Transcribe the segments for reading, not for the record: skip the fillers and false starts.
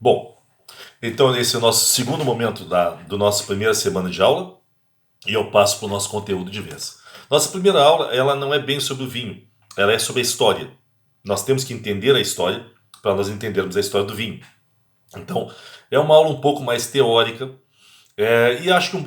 Bom, então esse é o nosso segundo momento do nossa primeira semana de aula e eu passo para o nosso conteúdo de vez. Nossa primeira aula, ela não é bem sobre o vinho, ela é sobre a história. Nós temos que entender a história para nós entendermos a história do vinho. Então, é uma aula um pouco mais teórica, e acho que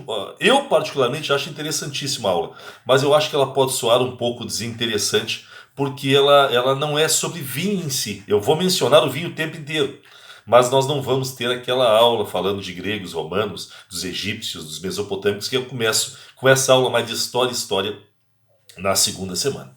eu particularmente acho interessantíssima a aula, mas eu acho que ela pode soar um pouco desinteressante porque ela não é sobre vinho em si. Eu vou mencionar o vinho o tempo inteiro, mas nós não vamos ter aquela aula falando de gregos, romanos, dos egípcios, dos mesopotâmicos, que eu começo com essa aula mais de história na segunda semana.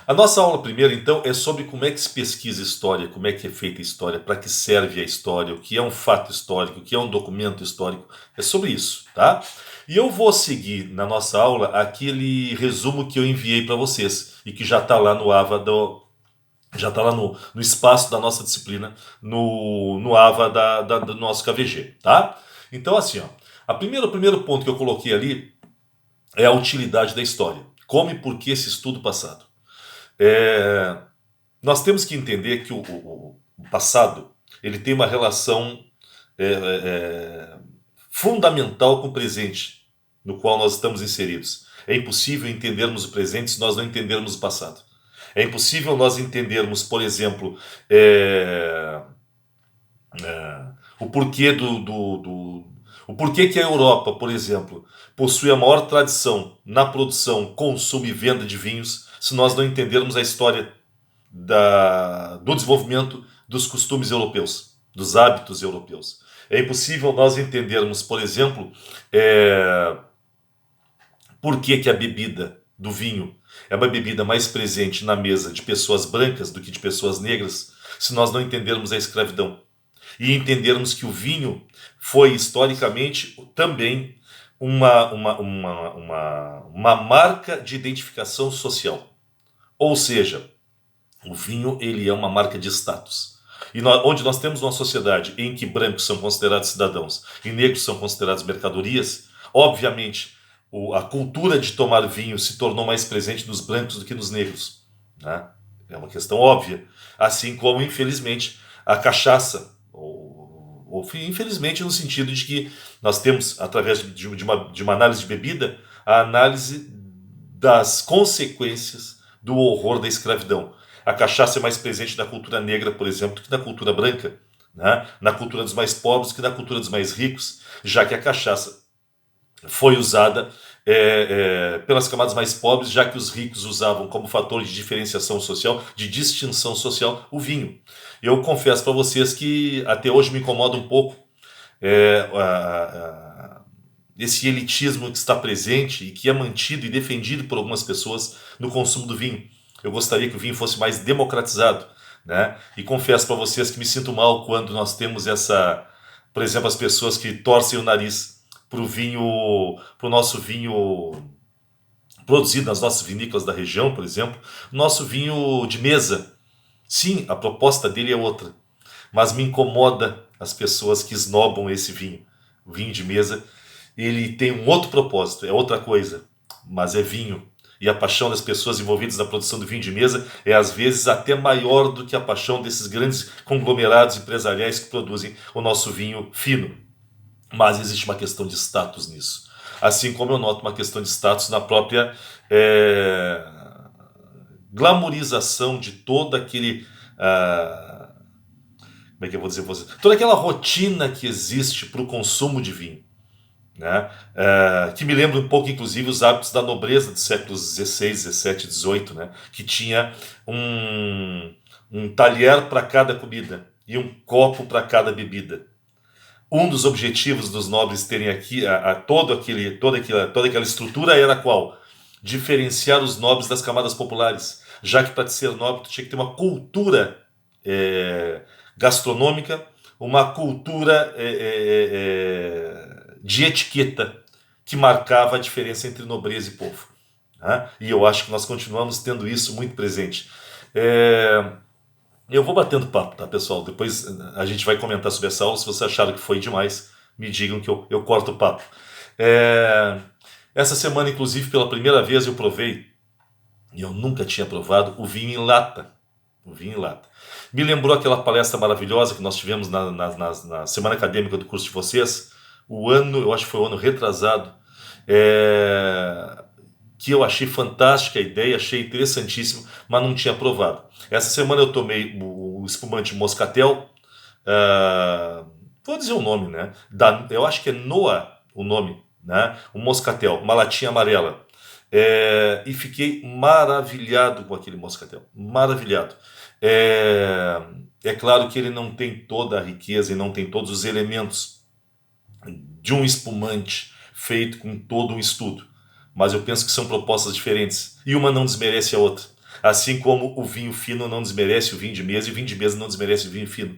A nossa aula primeira, então, é sobre como é que se pesquisa história, como é que é feita a história, para que serve a história, o que é um fato histórico, o que é um documento histórico. É sobre isso, tá? E eu vou seguir na nossa aula aquele resumo que eu enviei para vocês e que já está lá no AVA já está lá no espaço da nossa disciplina, no AVA do nosso KVG, tá? Então, assim, ó, o primeiro ponto que eu coloquei ali é a utilidade da história. Como e por que esse estudo passado. É, nós temos que entender que o passado ele tem uma relação é, é, fundamental com o presente, no qual nós estamos inseridos. É impossível entendermos o presente se nós não entendermos o passado. É impossível nós entendermos, por exemplo, o porquê o porquê que a Europa, por exemplo, possui a maior tradição na produção, consumo e venda de vinhos, se nós não entendermos a história do desenvolvimento dos costumes europeus, dos hábitos europeus. É impossível nós entendermos, por exemplo, por que a bebida do vinho é uma bebida mais presente na mesa de pessoas brancas do que de pessoas negras, se nós não entendermos a escravidão. E entendermos que o vinho foi historicamente também uma marca de identificação social. Ou seja, o vinho ele é uma marca de status. E onde nós temos uma sociedade em que brancos são considerados cidadãos e negros são considerados mercadorias, obviamente a cultura de tomar vinho se tornou mais presente nos brancos do que nos negros. Né? É uma questão óbvia. Assim como, infelizmente, a cachaça, ou infelizmente no sentido de que nós temos, através de uma análise de bebida, a análise das consequências do horror da escravidão. A cachaça é mais presente na cultura negra, por exemplo, do que na cultura branca, né? Na cultura dos mais pobres do que na cultura dos mais ricos, já que a cachaça foi usada pelas camadas mais pobres, já que os ricos usavam como fator de diferenciação social, de distinção social, o vinho. Eu confesso para vocês que até hoje me incomoda um pouco esse elitismo que está presente e que é mantido e defendido por algumas pessoas no consumo do vinho. Eu gostaria que o vinho fosse mais democratizado, né? E confesso para vocês que me sinto mal quando nós temos por exemplo, as pessoas que torcem o nariz para o nosso vinho produzido nas nossas vinícolas da região, por exemplo, nosso vinho de mesa. Sim, a proposta dele é outra, mas me incomoda as pessoas que esnobam esse vinho. O vinho de mesa, ele tem um outro propósito, é outra coisa, mas é vinho. E a paixão das pessoas envolvidas na produção do vinho de mesa é às vezes até maior do que a paixão desses grandes conglomerados empresariais que produzem o nosso vinho fino. Mas existe uma questão de status nisso. Assim como eu noto uma questão de status na própria glamourização de todo aquele... como é que eu vou dizer para você? Toda aquela rotina que existe para o consumo de vinho. Né? Que me lembra um pouco, inclusive, os hábitos da nobreza dos séculos XVI, XVII, XVIII, né? Que tinha um talher para cada comida e um copo para cada bebida. Um dos objetivos dos nobres terem aqui toda aquela estrutura era qual? Diferenciar os nobres das camadas populares, já que para ser nobre tu tinha que ter uma cultura gastronômica, uma cultura de etiqueta que marcava a diferença entre nobreza e povo. Né? E eu acho que nós continuamos tendo isso muito presente. Eu vou batendo papo, tá, pessoal? Depois a gente vai comentar sobre essa aula. Se vocês acharam que foi demais, me digam que eu corto o papo. Essa semana, inclusive, pela primeira vez eu provei, e eu nunca tinha provado, o vinho em lata. O vinho em lata. Me lembrou aquela palestra maravilhosa que nós tivemos na semana acadêmica do curso de vocês, eu acho que foi o ano retrasado, é, que eu achei fantástica a ideia, achei interessantíssimo, mas não tinha provado. Essa semana eu tomei o espumante Moscatel, vou dizer o nome, né? Eu acho que é Noa o nome, né? O Moscatel, uma latinha amarela. E fiquei maravilhado com aquele Moscatel, maravilhado. É claro que ele não tem toda a riqueza e não tem todos os elementos de um espumante feito com todo um estudo, mas eu penso que são propostas diferentes e uma não desmerece a outra. Assim como o vinho fino não desmerece o vinho de mesa e o vinho de mesa não desmerece o vinho fino.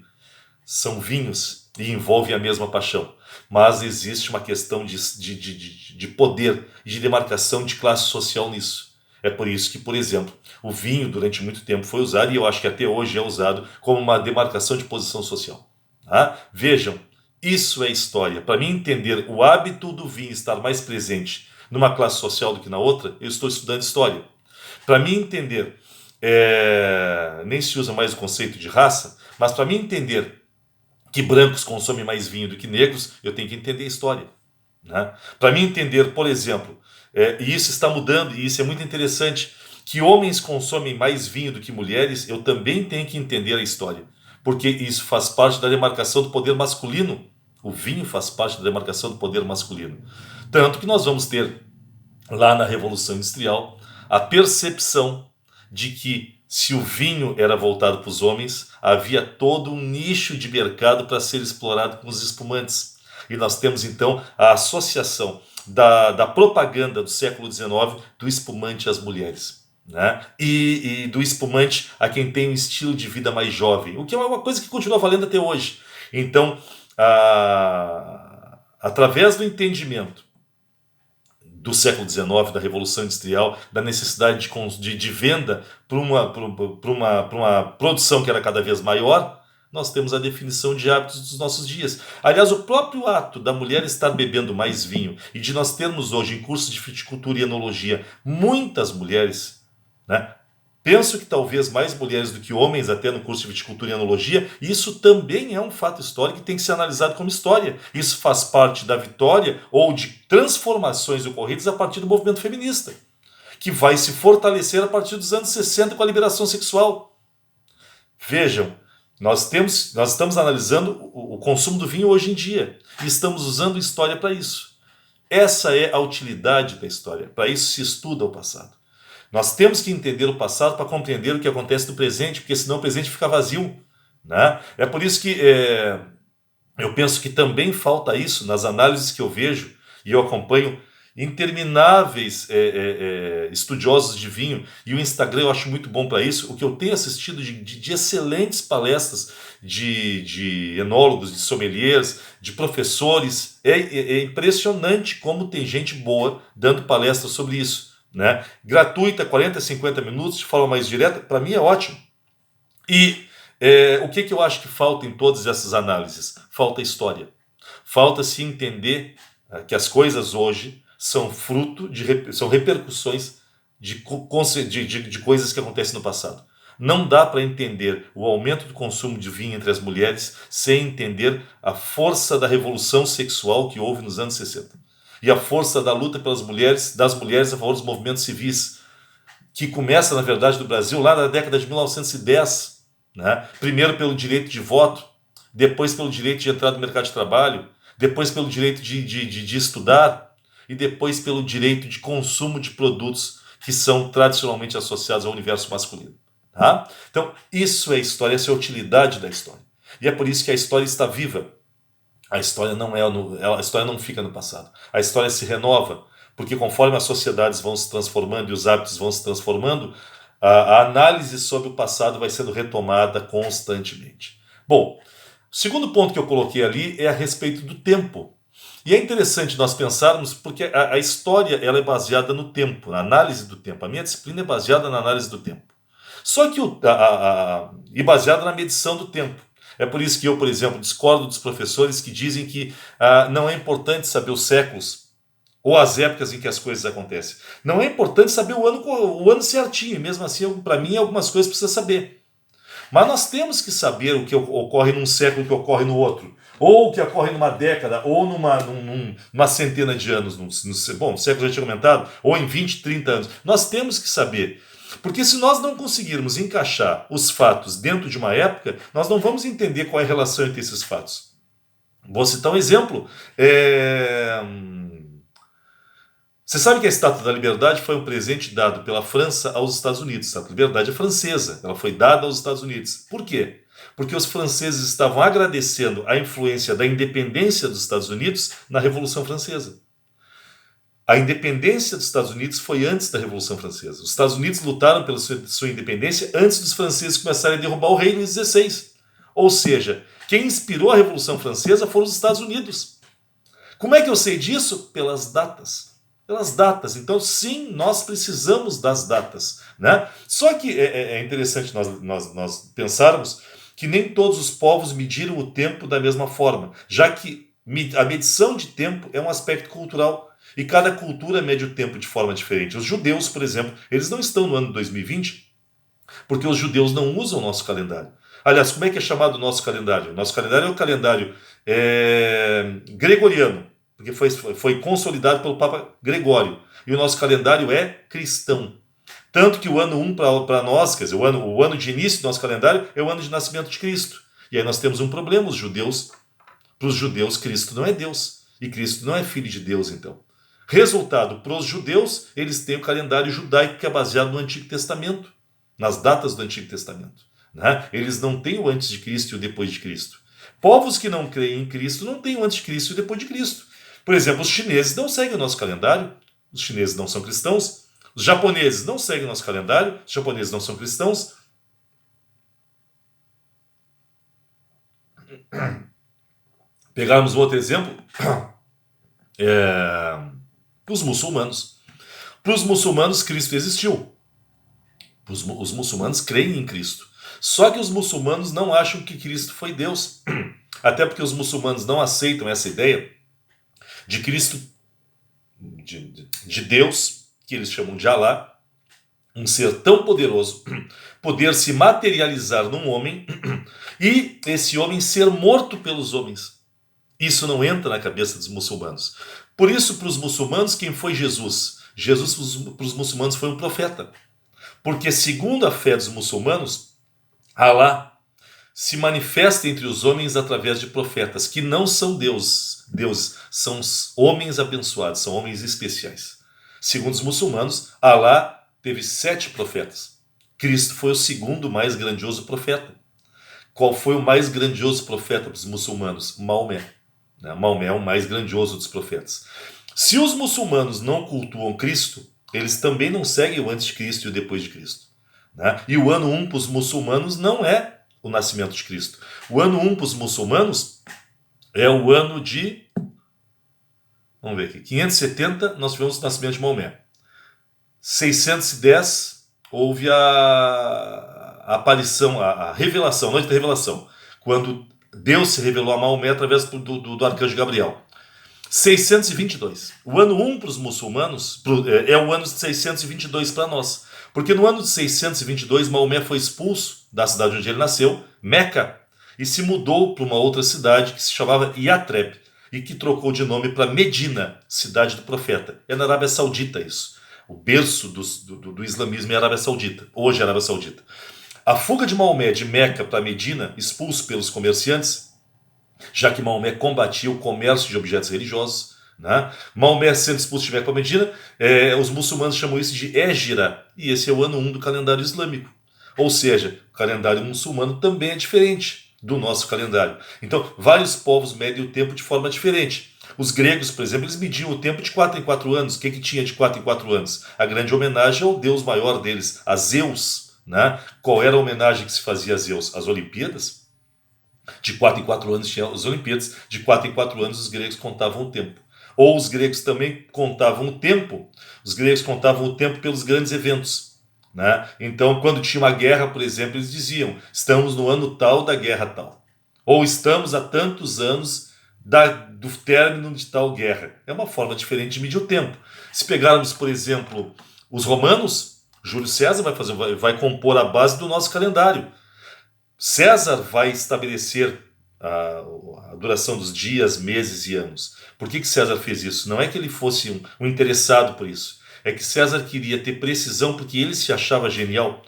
São vinhos e envolvem a mesma paixão, mas existe uma questão de poder e de demarcação de classe social nisso. É por isso que, por exemplo, o vinho durante muito tempo foi usado, e eu acho que até hoje é usado, como uma demarcação de posição social. Tá? Vejam, isso é história. Para mim entender o hábito do vinho estar mais presente numa classe social do que na outra, eu estou estudando história. Para mim entender, nem se usa mais o conceito de raça, mas para mim entender que brancos consomem mais vinho do que negros, eu tenho que entender a história. Né? Para mim entender, por exemplo, e isso está mudando, e isso é muito interessante, que homens consomem mais vinho do que mulheres, eu também tenho que entender a história. Porque isso faz parte da demarcação do poder masculino. O vinho faz parte da demarcação do poder masculino. Tanto que nós vamos ter, lá na Revolução Industrial, a percepção de que se o vinho era voltado para os homens, havia todo um nicho de mercado para ser explorado com os espumantes. E nós temos então a associação da propaganda do século XIX do espumante às mulheres. Né? E do espumante a quem tem um estilo de vida mais jovem, o que é uma coisa que continua valendo até hoje. Então, através do entendimento do século XIX, da Revolução Industrial, da necessidade de venda para uma produção que era cada vez maior, nós temos a definição de hábitos dos nossos dias. Aliás, o próprio ato da mulher estar bebendo mais vinho e de nós termos hoje em cursos de fruticultura e enologia muitas mulheres, né? Penso que talvez mais mulheres do que homens até no curso de viticultura e enologia, isso também é um fato histórico que tem que ser analisado como história. Isso faz parte da vitória ou de transformações ocorridas a partir do movimento feminista, que vai se fortalecer a partir dos anos 60 com a liberação sexual. Vejam, nós estamos analisando o consumo do vinho hoje em dia e estamos usando história para isso. Essa é a utilidade da história, para isso se estuda o passado. Nós temos que entender o passado para compreender o que acontece no presente, porque senão o presente fica vazio. Né? É por isso que eu penso que também falta isso nas análises que eu vejo e eu acompanho intermináveis estudiosos de vinho, e o Instagram eu acho muito bom para isso. O que eu tenho assistido de excelentes palestras de enólogos, de sommeliers, de professores, é impressionante como tem gente boa dando palestras sobre isso. Né? Gratuita, 40, 50 minutos, de forma mais direta, para mim é ótimo. E o que eu acho que falta em todas essas análises? Falta história. Falta-se entender que as coisas hoje são são repercussões de coisas que acontecem no passado. Não dá para entender o aumento do consumo de vinho entre as mulheres sem entender a força da revolução sexual que houve nos anos 60. E a força da luta das mulheres a favor dos movimentos civis, que começa, na verdade, no Brasil lá na década de 1910, né? Primeiro pelo direito de voto, depois pelo direito de entrar no mercado de trabalho, depois pelo direito de estudar e depois pelo direito de consumo de produtos que são tradicionalmente associados ao universo masculino. Tá? Então, isso é história, essa é a utilidade da história. E é por isso que a história está viva. A história a história não fica no passado. A história se renova, porque conforme as sociedades vão se transformando e os hábitos vão se transformando, a análise sobre o passado vai sendo retomada constantemente. Bom, o segundo ponto que eu coloquei ali é a respeito do tempo. E é interessante nós pensarmos, porque a história ela é baseada no tempo, na análise do tempo. A minha disciplina é baseada na análise do tempo. Só que e baseada na medição do tempo. É por isso que eu, por exemplo, discordo dos professores que dizem que não é importante saber os séculos ou as épocas em que as coisas acontecem. Não é importante saber o ano certinho, mesmo assim, para mim, algumas coisas precisa saber. Mas nós temos que saber o que ocorre num século, o que ocorre no outro. Ou o que ocorre numa década, ou numa centena de anos. Bom, século já tinha comentado, ou em 20, 30 anos. Nós temos que saber. Porque se nós não conseguirmos encaixar os fatos dentro de uma época, nós não vamos entender qual é a relação entre esses fatos. Vou citar um exemplo. Você sabe que a Estátua da Liberdade foi um presente dado pela França aos Estados Unidos. A Estátua da Liberdade é francesa, ela foi dada aos Estados Unidos. Por quê? Porque os franceses estavam agradecendo a influência da independência dos Estados Unidos na Revolução Francesa. A independência dos Estados Unidos foi antes da Revolução Francesa. Os Estados Unidos lutaram pela sua independência antes dos franceses começarem a derrubar o rei Luís XVI. Ou seja, quem inspirou a Revolução Francesa foram os Estados Unidos. Como é que eu sei disso? Pelas datas. Pelas datas. Então, sim, nós precisamos das datas, né? Só que é interessante nós pensarmos que nem todos os povos mediram o tempo da mesma forma, já que a medição de tempo é um aspecto cultural e cada cultura mede o tempo de forma diferente. Os judeus, por exemplo, eles não estão no ano 2020 porque os judeus não usam o nosso calendário. Aliás, como é que é chamado o nosso calendário? Nosso calendário é o calendário gregoriano, porque foi consolidado pelo Papa Gregório. E o nosso calendário é cristão. Tanto que o ano 1 para nós, quer dizer, o ano de início do nosso calendário é o ano de nascimento de Cristo. E aí nós temos um problema, para os judeus, Cristo não é Deus. E Cristo não é filho de Deus, então. Resultado, para os judeus, eles têm o calendário judaico que é baseado no Antigo Testamento, nas datas do Antigo Testamento. Né? Eles não têm o antes de Cristo e o depois de Cristo. Povos que não creem em Cristo não têm o antes de Cristo e o depois de Cristo. Por exemplo, os chineses não seguem o nosso calendário, os chineses não são cristãos. Os japoneses não seguem o nosso calendário, os japoneses não são cristãos. Pegarmos um outro exemplo, os muçulmanos. Para os muçulmanos, Cristo existiu. Os muçulmanos creem em Cristo. Só que os muçulmanos não acham que Cristo foi Deus. Até porque os muçulmanos não aceitam essa ideia de Cristo, de Deus, que eles chamam de Alá, um ser tão poderoso, poder se materializar num homem e esse homem ser morto pelos homens. Isso não entra na cabeça dos muçulmanos. Por isso, para os muçulmanos, quem foi Jesus? Jesus, para os muçulmanos, foi um profeta. Porque, segundo a fé dos muçulmanos, Alá se manifesta entre os homens através de profetas, que não são deuses, são homens abençoados, são homens especiais. Segundo os muçulmanos, Alá teve 7 profetas. Cristo foi o segundo mais grandioso profeta. Qual foi o mais grandioso profeta para os muçulmanos? Maomé. Maomé é o mais grandioso dos profetas. Se os muçulmanos não cultuam Cristo, eles também não seguem o antes de Cristo e o depois de Cristo. E o ano 1 para os muçulmanos não é o nascimento de Cristo. O ano 1 para os muçulmanos é o ano de... Vamos ver aqui. 570, nós tivemos o nascimento de Maomé. 610, houve a aparição, a revelação, a noite da revelação, quando Deus se revelou a Maomé através do arcanjo Gabriel. 622. O ano 1 para os muçulmanos é o ano de 622 para nós. Porque no ano de 622, Maomé foi expulso da cidade onde ele nasceu, Meca, e se mudou para uma outra cidade que se chamava Yatreb, e que trocou de nome para Medina, cidade do profeta. É na Arábia Saudita isso. O berço do islamismo é a Arábia Saudita, hoje é a Arábia Saudita. A fuga de Maomé de Meca para Medina, expulso pelos comerciantes, já que Maomé combatia o comércio de objetos religiosos, Maomé sendo expulso de Meca para Medina, os muçulmanos chamam isso de Égira, e esse é o ano 1 do calendário islâmico. Ou seja, o calendário muçulmano também é diferente do nosso calendário. Então, vários povos medem o tempo de forma diferente. Os gregos, por exemplo, eles mediam o tempo de 4 em 4 anos. O que tinha de 4 em 4 anos? A grande homenagem ao deus maior deles, a Zeus. Qual era a homenagem que se fazia a Zeus? As Olimpíadas. De 4 em 4 anos tinha as Olimpíadas. De 4 em 4 anos os gregos contavam o tempo. Ou os gregos também contavam o tempo. Os gregos contavam o tempo pelos grandes eventos. Então, quando tinha uma guerra, por exemplo, eles diziam: estamos no ano tal da guerra tal. Ou estamos há tantos anos do término de tal guerra. É uma forma diferente de medir o tempo. Se pegarmos, por exemplo, os romanos, Júlio César vai compor a base do nosso calendário. César vai estabelecer a duração dos dias, meses e anos. Por que César fez isso? Não é que ele fosse um interessado por isso. É que César queria ter precisão porque ele se achava genial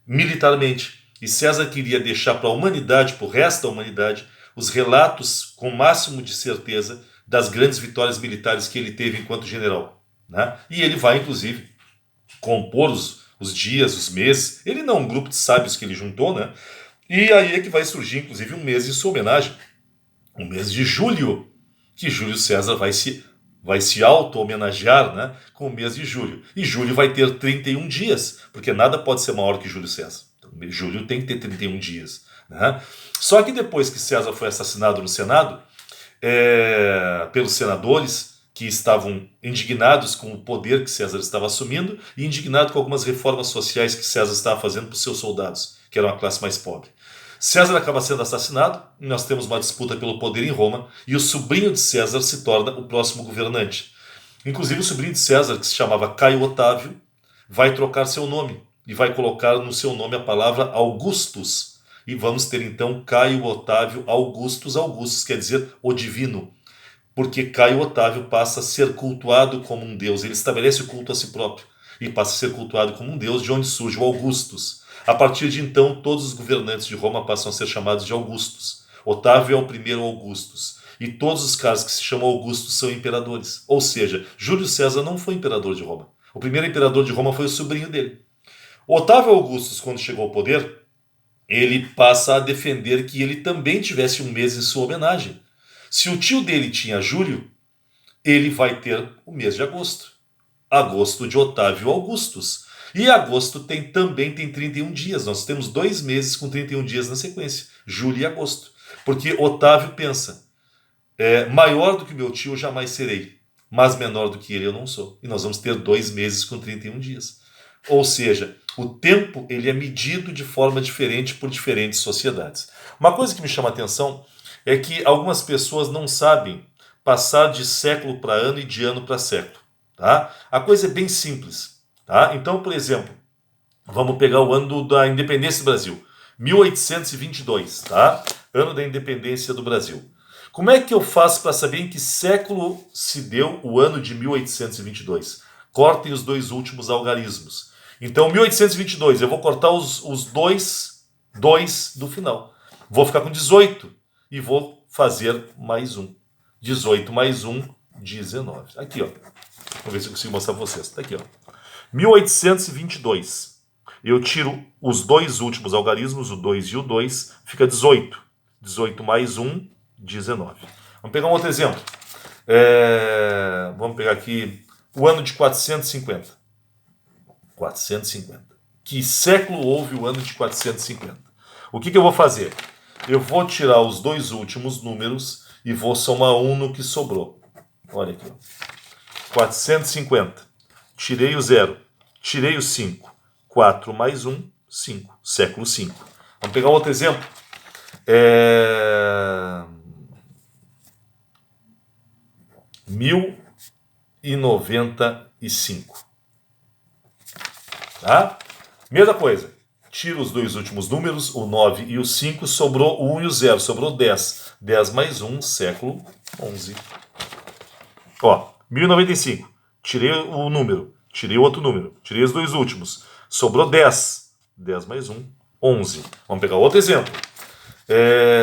militarmente. E César queria deixar para a humanidade, para o resto da humanidade, os relatos com o máximo de certeza das grandes vitórias militares que ele teve enquanto general. Né? E ele vai, inclusive, compor os dias, os meses. Ele não, um grupo de sábios que ele juntou, né? E aí é que vai surgir, inclusive, um mês em sua homenagem, o mês de julho, que Júlio César vai se auto-homenagear, né, com o mês de julho. E julho vai ter 31 dias, porque nada pode ser maior que Júlio César. Então, julho tem que ter 31 dias. Né? Só que depois que César foi assassinado no Senado, pelos senadores, que estavam indignados com o poder que César estava assumindo e indignados com algumas reformas sociais que César estava fazendo para os seus soldados, que eram a classe mais pobre. César acaba sendo assassinado, nós temos uma disputa pelo poder em Roma, e o sobrinho de César se torna o próximo governante. Inclusive o sobrinho de César, que se chamava Caio Otávio, vai trocar seu nome, e vai colocar no seu nome a palavra Augustus. E vamos ter então Caio Otávio Augustus, quer dizer o divino. Porque Caio Otávio passa a ser cultuado como um deus, ele estabelece o culto a si próprio, e passa a ser cultuado como um deus, de onde surge o Augustus. A partir de então, todos os governantes de Roma passam a ser chamados de Augustos. Otávio é o primeiro Augustus. E todos os caras que se chamam Augustos são imperadores. Ou seja, Júlio César não foi imperador de Roma. O primeiro imperador de Roma foi o sobrinho dele. Otávio Augustus, quando chegou ao poder, ele passa a defender que ele também tivesse um mês em sua homenagem. Se o tio dele tinha Júlio, ele vai ter o mês de agosto. Agosto de Otávio Augustus. E agosto também tem 31 dias. Nós temos 2 meses com 31 dias na sequência. Julho e agosto. Porque Otávio pensa, maior do que meu tio eu jamais serei, mas menor do que ele eu não sou. E nós vamos ter 2 meses com 31 dias. Ou seja, o tempo ele é medido de forma diferente por diferentes sociedades. Uma coisa que me chama a atenção é que algumas pessoas não sabem passar de século para ano e de ano para século. Tá? A coisa é bem simples. Tá? Então, por exemplo, vamos pegar o ano da independência do Brasil, 1822, tá? Ano da independência do Brasil. Como é que eu faço para saber em que século se deu o ano de 1822? Cortem os 2 últimos algarismos. Então, 1822, eu vou cortar os dois do final. Vou ficar com 18 e vou fazer mais um. 18 mais 1, 19. Aqui, ó. Vamos ver se eu consigo mostrar para vocês. Tá aqui, ó. 1822. Eu tiro os 2 últimos algarismos, o 2 e o 2, fica 18. 18 mais 1, 19. Vamos pegar um outro exemplo. Vamos pegar aqui o ano de 450. 450. Que século houve o ano de 450? O que eu vou fazer? Eu vou tirar os 2 últimos números e vou somar 1 no que sobrou. Olha aqui. 450. Tirei o 0. Tirei o 5. 4 mais 1, 5. Século 5. Vamos pegar um outro exemplo. 1095. Tá? Mesma coisa. Tiro os 2 últimos números, o 9 e o 5, sobrou o 1 e o 0, sobrou 10. 10 mais 1, século 11. Ó, 1095. Tirei o número, tirei o outro número, tirei os 2 últimos. Sobrou 10. 10 mais 1, 11. Vamos pegar outro exemplo.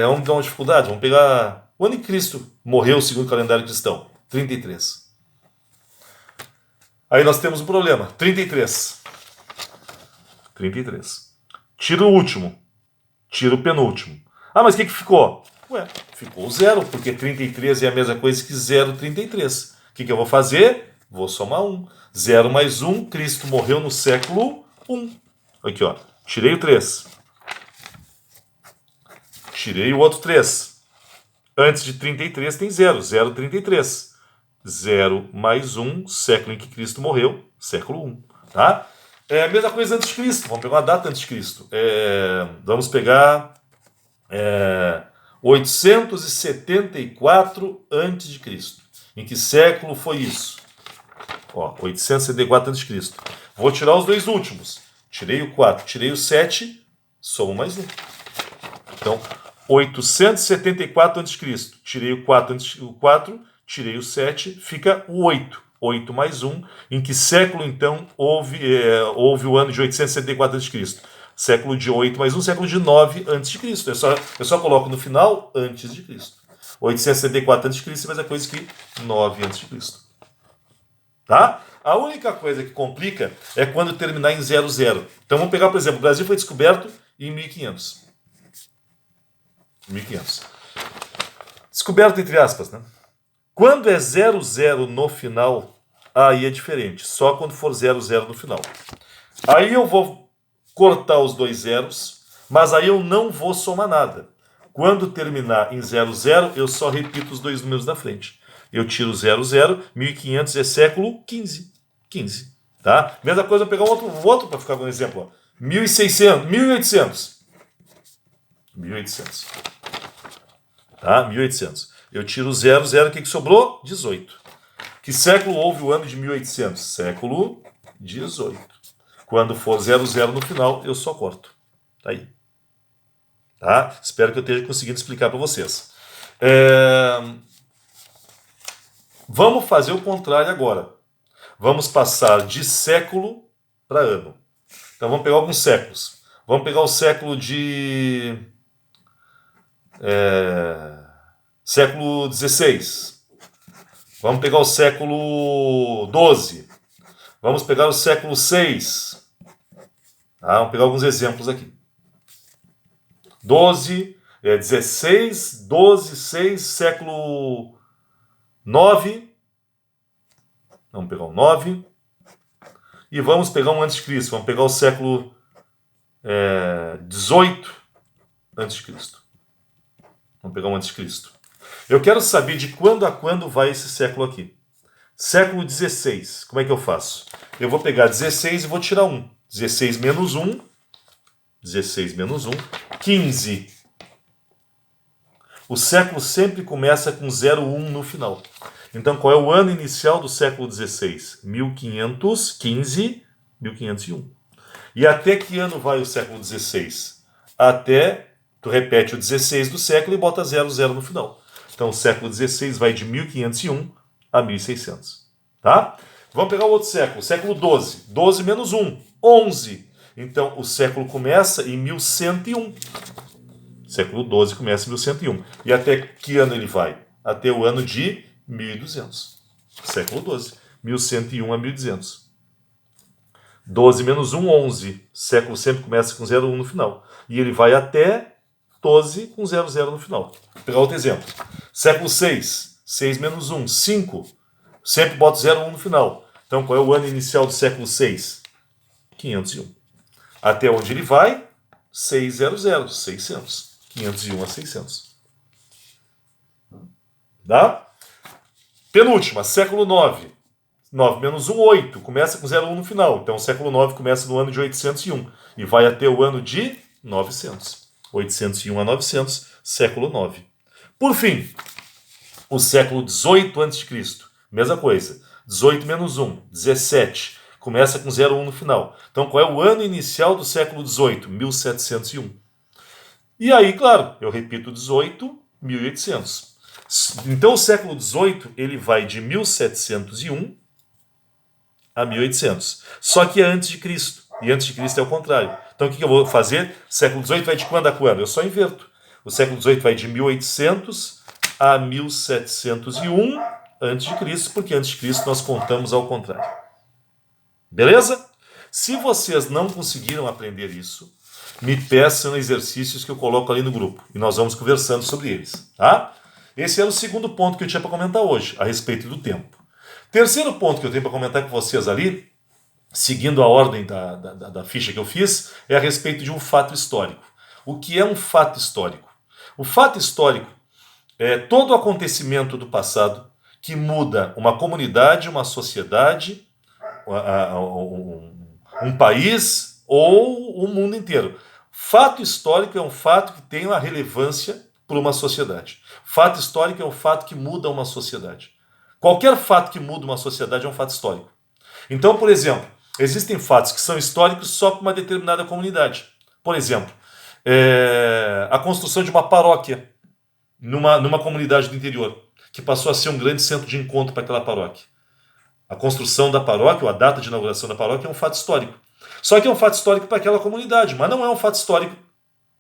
Vamos dar uma dificuldade. Vamos pegar o ano em que Cristo morreu segundo o calendário cristão. 33. Aí nós temos um problema. 33. 33. Tira o último. Tira o penúltimo. Ah, mas o que ficou? Ué, ficou 0, porque 33 é a mesma coisa que 0,33. O que eu vou fazer? Vou somar 1. 0 mais 1, Cristo morreu no século 1. Aqui, ó. Tirei o 3. Tirei o outro 3. Antes de 33 tem 0. 0,33. 0 mais 1, século em que Cristo morreu, século 1. Tá? É a mesma coisa antes de Cristo. Vamos pegar uma data antes de Cristo. Vamos pegar 874 antes de Cristo. Em que século foi isso? Ó, 874 antes de Cristo. Vou tirar os 2 últimos. Tirei o 4, tirei o 7, somo mais 1. Então, 874 a.C. Tirei o 4, tirei o 7, fica o 8. 8 mais 1. Em que século, então, houve o ano de 874 a.C.? Século de 8 mais 1, século de 9 a.C. Eu só coloco no final antes de Cristo. 874 a.C. é a mesma coisa que 9 a.C. Tá? A única coisa que complica é quando terminar em 00. Então vamos pegar, por exemplo, o Brasil foi descoberto em 1500. 1500. Descoberto entre aspas, né? Quando é 00 no final, aí é diferente. Só quando for 00 no final. Aí eu vou cortar os dois zeros, mas aí eu não vou somar nada. Quando terminar em 00, eu só repito os dois números da frente. Eu tiro 00, 1500 é século 15. 15. Tá? Mesma coisa, eu vou pegar um outro para ficar com um exemplo. Ó. 1600, 1800. 1800. Tá? 1800. Eu tiro 00, o que sobrou? 18. Que século houve o ano de 1800? Século 18. Quando for 00 no final, eu só corto. Tá aí. Tá? Espero que eu esteja conseguindo explicar para vocês. Vamos fazer o contrário agora. Vamos passar de século para ano. Então vamos pegar alguns séculos. Vamos pegar o século de... século XVI. Vamos pegar o século XII. Vamos pegar o século VI. Tá? Vamos pegar alguns exemplos aqui. 16, 12, 6, século 9. Vamos pegar o 9. E vamos pegar um antes de Cristo. Vamos pegar o século 18 antes de Cristo. Vamos pegar um antes de Cristo. Eu quero saber de quando a quando vai esse século aqui. Século 16. Como é que eu faço? Eu vou pegar 16 e vou tirar 1. 16 menos 1. 16 menos 1. 15. O século sempre começa com 01 no final. Então, qual é o ano inicial do século XVI? 1515, 1501. E até que ano vai o século XVI? Até, tu repete o 16 do século e bota 00 no final. Então, o século XVI vai de 1501 a 1600. Tá? Vamos pegar o outro século, século XII. 12 menos 1, 11. Então, o século começa em 1101. Século XII começa em 1101. E até que ano ele vai? Até o ano de 1200. Século XII. 1101 a 1200. 12 menos 1, 11. Século sempre começa com 01 no final. E ele vai até 12 com 00 no final. Vou pegar outro exemplo. Século VI. 6 menos 1, 5. Sempre bota 01 no final. Então, qual é o ano inicial do século VI? 501. Até onde ele vai? 600, 600. 501 a 600. Tá? Penúltima, século IX. 9 menos 1, 8. Começa com 01 no final. Então, o século IX começa no ano de 801 e vai até o ano de 900. 801 a 900, século IX. Por fim, o século XVIII a.C. Mesma coisa. 18 menos 1, 17. Começa com 01 no final. Então, qual é o ano inicial do século XVIII? 1701. E aí, claro, eu repito 18, 1800. Então, o século XVIII ele vai de 1701 a 1800. Só que é antes de Cristo. E antes de Cristo é o contrário. Então, o que eu vou fazer? O século XVIII vai de quando a quando? Eu só inverto. O século XVIII vai de 1800 a 1701 antes de Cristo, porque antes de Cristo nós contamos ao contrário. Beleza? Se vocês não conseguiram aprender isso, me peçam exercícios que eu coloco ali no grupo. E nós vamos conversando sobre eles. Tá? Esse era o segundo ponto que eu tinha para comentar hoje, a respeito do tempo. Terceiro ponto que eu tenho para comentar com vocês ali, seguindo a ordem da ficha que eu fiz, é a respeito de um fato histórico. O que é um fato histórico? O fato histórico é todo acontecimento do passado que muda uma comunidade, uma sociedade, um país ou o mundo inteiro. Fato histórico é um fato que tem uma relevância para uma sociedade. Fato histórico é um fato que muda uma sociedade. Qualquer fato que muda uma sociedade é um fato histórico. Então, por exemplo, existem fatos que são históricos só para uma determinada comunidade. Por exemplo, A construção de uma paróquia numa comunidade do interior, que passou a ser um grande centro de encontro para aquela paróquia. A construção da paróquia, ou a data de inauguração da paróquia, é um fato histórico. Só que é um fato histórico para aquela comunidade, mas não é um fato histórico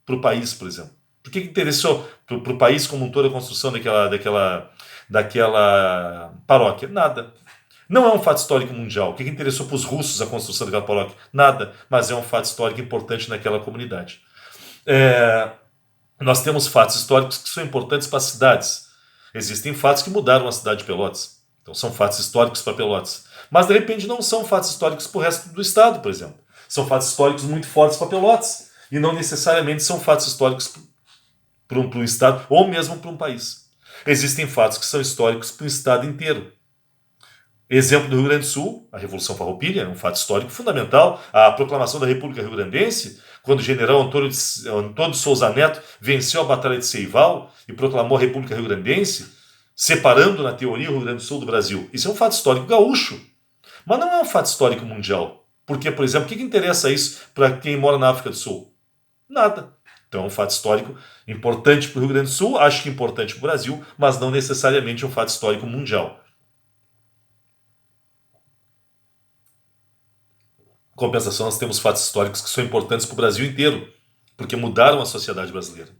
para o país, por exemplo. Por que interessou para o país como um todo a construção daquela paróquia? Nada. Não é um fato histórico mundial. O que interessou para os russos a construção daquela paróquia? Nada. Mas é um fato histórico importante naquela comunidade. Nós temos fatos históricos que são importantes para as cidades. Existem fatos que mudaram a cidade de Pelotas. Então são fatos históricos para Pelotas. Mas de repente não são fatos históricos para o resto do estado, por exemplo. São fatos históricos muito fortes para Pelotas. E não necessariamente são fatos históricos para um estado ou mesmo para um país. Existem fatos que são históricos para um estado inteiro. Exemplo do Rio Grande do Sul, a Revolução Farroupilha, é um fato histórico fundamental. A proclamação da República Rio-Grandense, quando o general Antônio de Souza Neto venceu a Batalha de Seival e proclamou a República Rio-Grandense, separando na teoria o Rio Grande do Sul do Brasil. Isso é um fato histórico gaúcho, mas não é um fato histórico mundial. Porque, por exemplo, o que interessa isso para quem mora na África do Sul? Nada. Então é um fato histórico importante para o Rio Grande do Sul, acho que importante para o Brasil, mas não necessariamente um fato histórico mundial. Em compensação, nós temos fatos históricos que são importantes para o Brasil inteiro, porque mudaram a sociedade brasileira.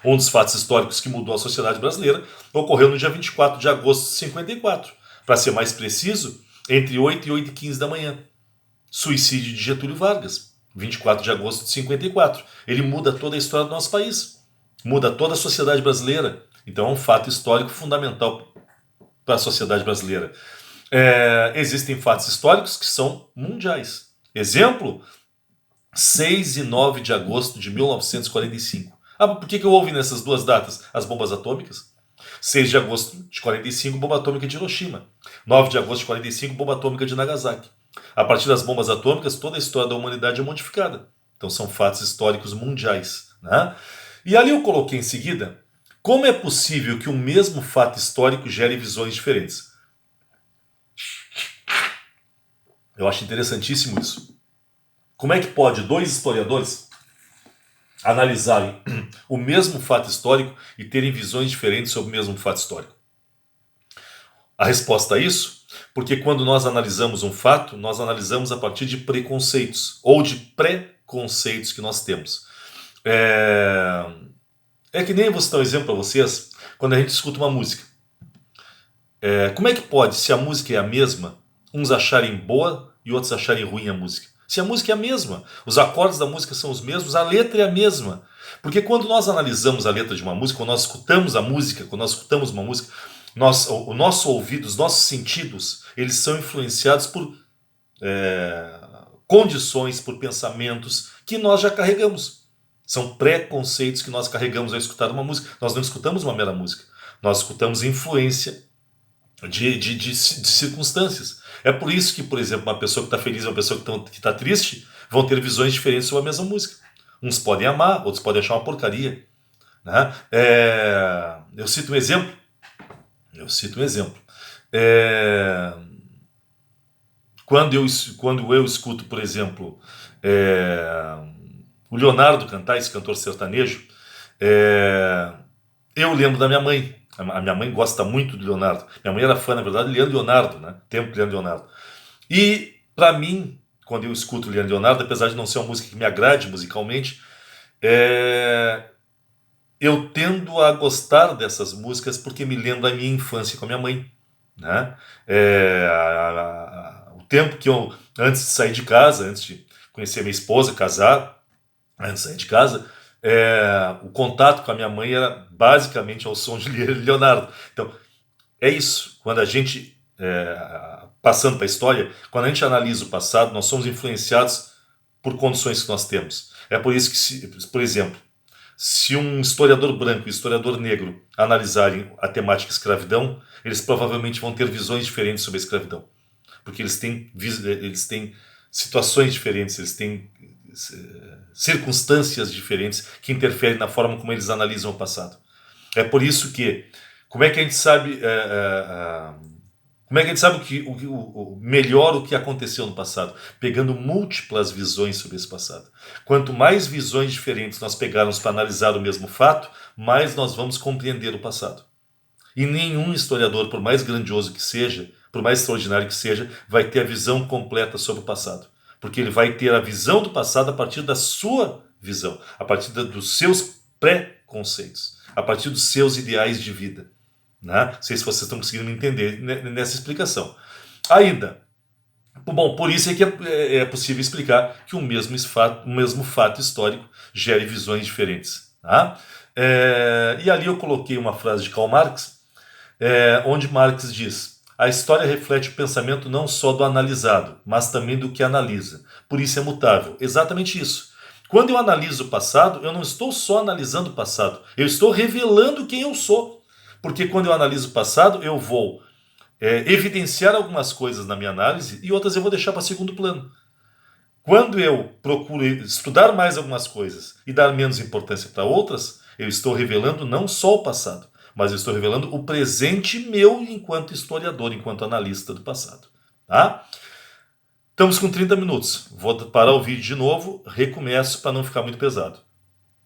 Um dos fatos históricos que mudou a sociedade brasileira ocorreu no dia 24 de agosto de 54. Para ser mais preciso, entre 8 e 8h15 da manhã. Suicídio de Getúlio Vargas, 24 de agosto de 54. Ele muda toda a história do nosso país. Muda toda a sociedade brasileira. Então é um fato histórico fundamental para a sociedade brasileira. Existem fatos históricos que são mundiais. Exemplo, 6 e 9 de agosto de 1945. Por que houve nessas duas datas as bombas atômicas? 6 de agosto de 45, bomba atômica de Hiroshima. 9 de agosto de 45, bomba atômica de Nagasaki. A partir das bombas atômicas, toda a história da humanidade é modificada. Então são fatos históricos mundiais. Né? E ali eu coloquei em seguida, como é possível que um mesmo fato histórico gere visões diferentes? Eu acho interessantíssimo isso. Como é que pode dois historiadores analisarem o mesmo fato histórico e terem visões diferentes sobre o mesmo fato histórico? A resposta a isso, porque quando nós analisamos um fato, nós analisamos a partir de preconceitos ou de preconceitos que nós temos. Que nem eu vou citar um exemplo para vocês, quando a gente escuta uma música. Como é que pode, se a música é a mesma, uns acharem boa e outros acharem ruim a música? Se a música é a mesma, os acordes da música são os mesmos, a letra é a mesma. Porque quando nós analisamos a letra de uma música, quando nós escutamos a música, quando nós escutamos uma música, o nosso ouvido, os nossos sentidos, eles são influenciados por condições, por pensamentos que nós já carregamos. São preconceitos que nós carregamos ao escutar uma música. Nós não escutamos uma mera música. Nós escutamos influência de circunstâncias. É por isso que, por exemplo, uma pessoa que está feliz e uma pessoa que está triste vão ter visões diferentes sobre a mesma música. Uns podem amar, outros podem achar uma porcaria. Né? Eu cito um exemplo. Quando eu escuto, por exemplo, o Leonardo cantar, esse cantor sertanejo, eu lembro da minha mãe. A minha mãe gosta muito do Leonardo. Minha mãe era fã, na verdade, de Leandro Leonardo, né? Tempo de Leandro Leonardo. E, para mim, quando eu escuto Leandro Leonardo, apesar de não ser uma música que me agrade musicalmente, eu tendo a gostar dessas músicas porque me lembra a minha infância com a minha mãe. Né? O tempo que eu, antes de sair de casa, antes de conhecer minha esposa, casar, antes de sair de casa, o contato com a minha mãe era basicamente ao som de Leonardo. Então, é isso. Quando a gente, passando para a história, quando a gente analisa o passado, nós somos influenciados por condições que nós temos. É por isso que, por exemplo, se um historiador branco e um historiador negro analisarem a temática escravidão, eles provavelmente vão ter visões diferentes sobre a escravidão. Porque eles têm situações diferentes, eles têm circunstâncias diferentes que interferem na forma como eles analisam o passado. É por isso que, como é que a gente sabe Como é que a gente sabe melhor o que aconteceu no passado? Pegando múltiplas visões sobre esse passado. Quanto mais visões diferentes nós pegarmos para analisar o mesmo fato, mais nós vamos compreender o passado. E nenhum historiador, por mais grandioso que seja, por mais extraordinário que seja, vai ter a visão completa sobre o passado. Porque ele vai ter a visão do passado a partir da sua visão, a partir dos seus pré-conceitos, a partir dos seus ideais de vida. Não sei se vocês estão conseguindo me entender nessa explicação. Ainda, bom, por isso é que é possível explicar que o mesmo fato histórico gere visões diferentes. Tá? E ali eu coloquei uma frase de Karl Marx, onde Marx diz: a história reflete o pensamento não só do analisado, mas também do que analisa. Por isso é mutável. Exatamente isso. Quando eu analiso o passado, eu não estou só analisando o passado, eu estou revelando quem eu sou. Porque quando eu analiso o passado, eu vou evidenciar algumas coisas na minha análise e outras eu vou deixar para segundo plano. Quando eu procuro estudar mais algumas coisas e dar menos importância para outras, eu estou revelando não só o passado, mas eu estou revelando o presente meu enquanto historiador, enquanto analista do passado. Tá? Estamos com 30 minutos. Vou parar o vídeo de novo, recomeço para não ficar muito pesado.